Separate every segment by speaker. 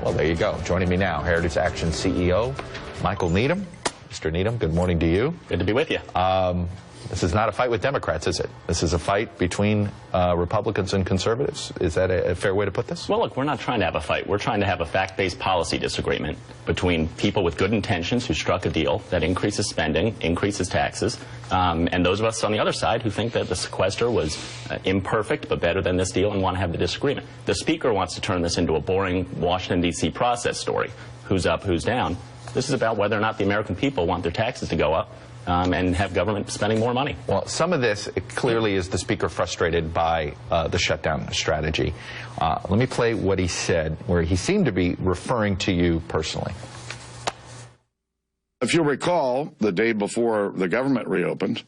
Speaker 1: Well, there you go. Joining me now, Heritage Action CEO, Michael Needham. Mr. Needham, good morning to you.
Speaker 2: Good to be with you.
Speaker 1: This is not a fight with Democrats, is it? This is a fight between Republicans and conservatives. Is that a fair way to put this?
Speaker 2: Well, look, we're not trying to have a fight. We're trying to have a fact-based policy disagreement between people with good intentions who struck a deal that increases spending, increases taxes, and those of us on the other side who think that the sequester was imperfect but better than this deal and want to have the disagreement. The Speaker wants to turn this into a boring Washington, D.C. process story. Who's up, who's down. This is about whether or not the American people want their taxes to go up and have government spending more money.
Speaker 1: Well, some of this clearly is the Speaker frustrated by the shutdown strategy. Let me play what he said, where he seemed to be referring to you personally.
Speaker 3: If you'll recall, the day before the government reopened,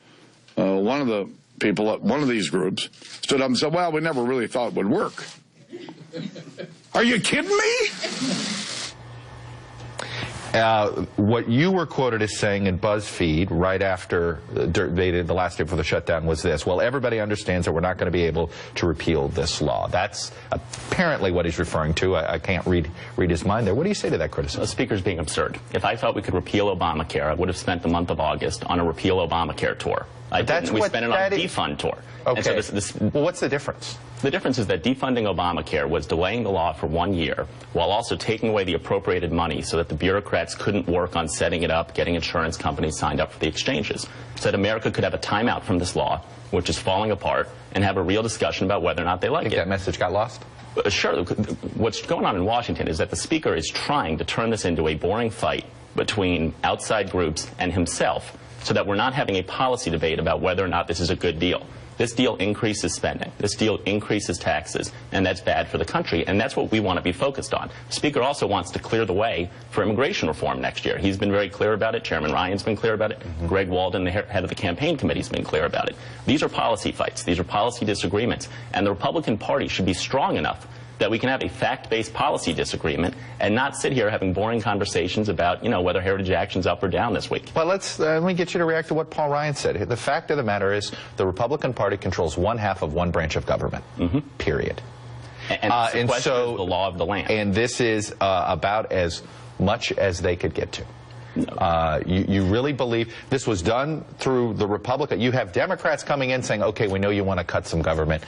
Speaker 3: one of the people at one of these groups stood up and said, well, we never really thought it would work. Are you kidding me?
Speaker 1: What you were quoted as saying in BuzzFeed right after they did the last day before the shutdown was this: well, everybody understands that we're not going to be able to repeal this law. That's apparently what he's referring to. I can't read his mind there. What do you say to that criticism?
Speaker 2: The Speaker's being absurd. If I thought we could repeal Obamacare, I would have spent the month of August on a repeal Obamacare tour. We spent it on a defund tour.
Speaker 1: Okay.
Speaker 2: And so
Speaker 1: well, what's the difference?
Speaker 2: The difference is that defunding Obamacare was delaying the law for 1 year while also taking away the appropriated money so that the bureaucrats couldn't work on setting it up, getting insurance companies signed up for the exchanges, so that America could have a timeout from this law, which is falling apart, and have a real discussion about whether or not they like it.
Speaker 1: That message got lost?
Speaker 2: Sure. What's going on in Washington is that the Speaker is trying to turn this into a boring fight between outside groups and himself, so that we're not having a policy debate about whether or not this is a good deal. This deal increases spending. This deal increases taxes, and that's bad for the country, and that's what we want to be focused on. The Speaker also wants to clear the way for immigration reform next year. He's been very clear about it. Chairman Ryan's been clear about it. Greg Walden, the head of the campaign committee, has been clear about it. These are policy fights. These are policy disagreements, and the Republican Party should be strong enough that we can have a fact-based policy disagreement and not sit here having boring conversations about, whether Heritage Action's up or down this week.
Speaker 1: Well, let me get you to react to what Paul Ryan said. The fact of the matter is the Republican Party controls one half of one branch of government, period.
Speaker 2: And so the law of the land.
Speaker 1: And this is about as much as they could get to. You really believe this was done through the Republican? You have Democrats coming in saying, okay, we know you want to cut some government.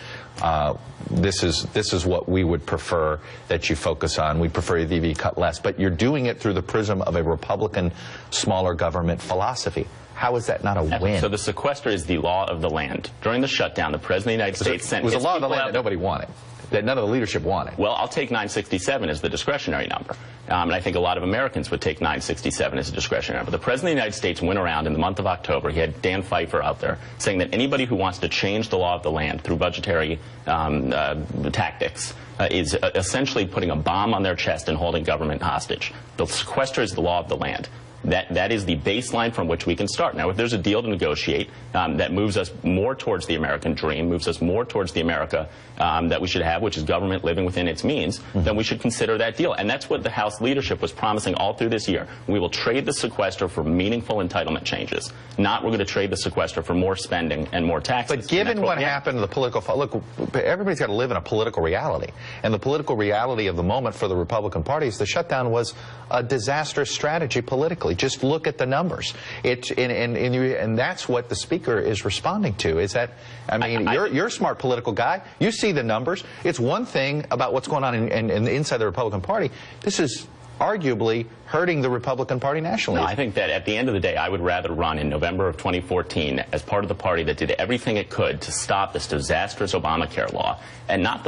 Speaker 1: This is what we would prefer that you focus on. We prefer you to cut less. But you're doing it through the prism of a Republican smaller government philosophy. How is that not a win?
Speaker 2: So the sequester is the law of the land. During the shutdown, the President of the United States sent...
Speaker 1: It was a law of the land that nobody wanted, that none of the leadership wanted.
Speaker 2: Well, I'll take 967 as the discretionary number. And I think a lot of Americans would take 967 as a discretionary number. The President of the United States went around in the month of October. He had Dan Pfeiffer out there saying that anybody who wants to change the law of the land through budgetary tactics is essentially putting a bomb on their chest and holding government hostage. The sequester is the law of the land. That is the baseline from which we can start. Now, if there's a deal to negotiate that moves us more towards the American dream, moves us more towards the America that we should have, which is government living within its means, then we should consider that deal. And that's what the House leadership was promising all through this year. We will trade the sequester for meaningful entitlement changes. Not we're going to trade the sequester for more spending and more taxes.
Speaker 1: But given what happened to the political... Look, everybody's got to live in a political reality. And the political reality of the moment for the Republican Party is the shutdown was a disastrous strategy politically. Just look at the numbers. And that's what the Speaker is responding to. Is that, I mean, you're a smart political guy. You see the numbers. It's one thing about what's going on inside the Republican Party. This is arguably hurting the Republican Party nationally.
Speaker 2: No, I think that at the end of the day, I would rather run in November of 2014 as part of the party that did everything it could to stop this disastrous Obamacare law, and not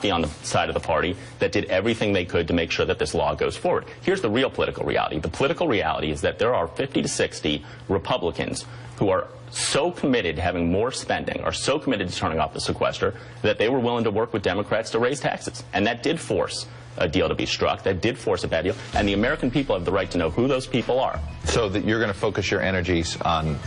Speaker 2: be on the side of the party that did everything they could to make sure that this law goes forward. Here's the real political reality. The political reality is that there are 50 to 60 Republicans who are so committed to having more spending, or so committed to turning off the sequester, that they were willing to work with Democrats to raise taxes. And that did force a deal to be struck. That did force a bad deal. And the American people have the right to know who those people are.
Speaker 1: So that you're going to focus your energies on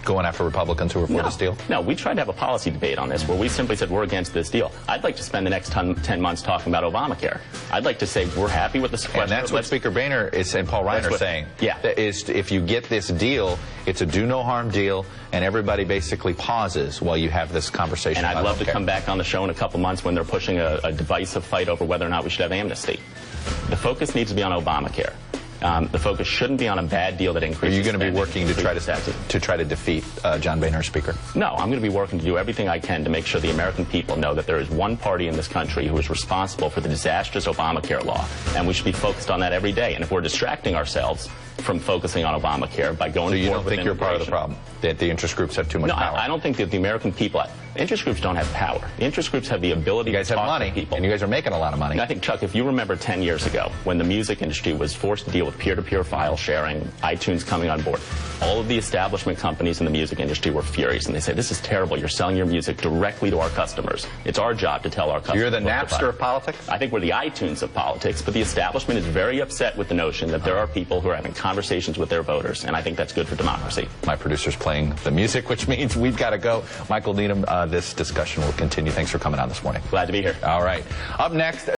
Speaker 1: going after Republicans who were for this deal?
Speaker 2: No, we tried to have a policy debate on this where we simply said we're against this deal. I'd like to spend the next 10 months talking about Obamacare. I'd like to say we're happy with the sequester.
Speaker 1: And that's what Speaker Boehner and Paul Ryan are saying.
Speaker 2: Yeah.
Speaker 1: Is if you get this deal, it's a do-no-harm deal, and everybody basically pauses while you have this conversation.
Speaker 2: And I'd love to come back on the show in a couple months when they're pushing a divisive fight over whether or not we should have amnesty. The focus needs to be on Obamacare. The focus shouldn't be on a bad deal that increases.
Speaker 1: Are you going to be working to try to defeat John Boehner, Speaker?
Speaker 2: No, I'm going to be working to do everything I can to make sure the American people know that there is one party in this country who is responsible for the disastrous Obamacare law, and we should be focused on that every day. And if we're distracting ourselves from focusing on Obamacare by going
Speaker 1: so you don't think you're part of the problem? That the interest groups have too much power?
Speaker 2: No, I don't think that the American people. Interest groups don't have power. The interest groups have the ability to talk to people.
Speaker 1: And you guys are making a lot of money.
Speaker 2: And I think, Chuck, if you remember 10 years ago when the music industry was forced to deal with peer-to-peer file sharing, iTunes coming on board, all of the establishment companies in the music industry were furious, and they said, this is terrible. You're selling your music directly to our customers. It's our job to tell our customers.
Speaker 1: You're the Napster of politics?
Speaker 2: I think we're the iTunes of politics, but the establishment is very upset with the notion that there are people who are having conversations with their voters, and I think that's good for democracy.
Speaker 1: My producer's playing the music, which means we've got to go. Michael Needham, this discussion will continue. Thanks for coming on this morning.
Speaker 2: Glad to be here.
Speaker 1: All right. Up next...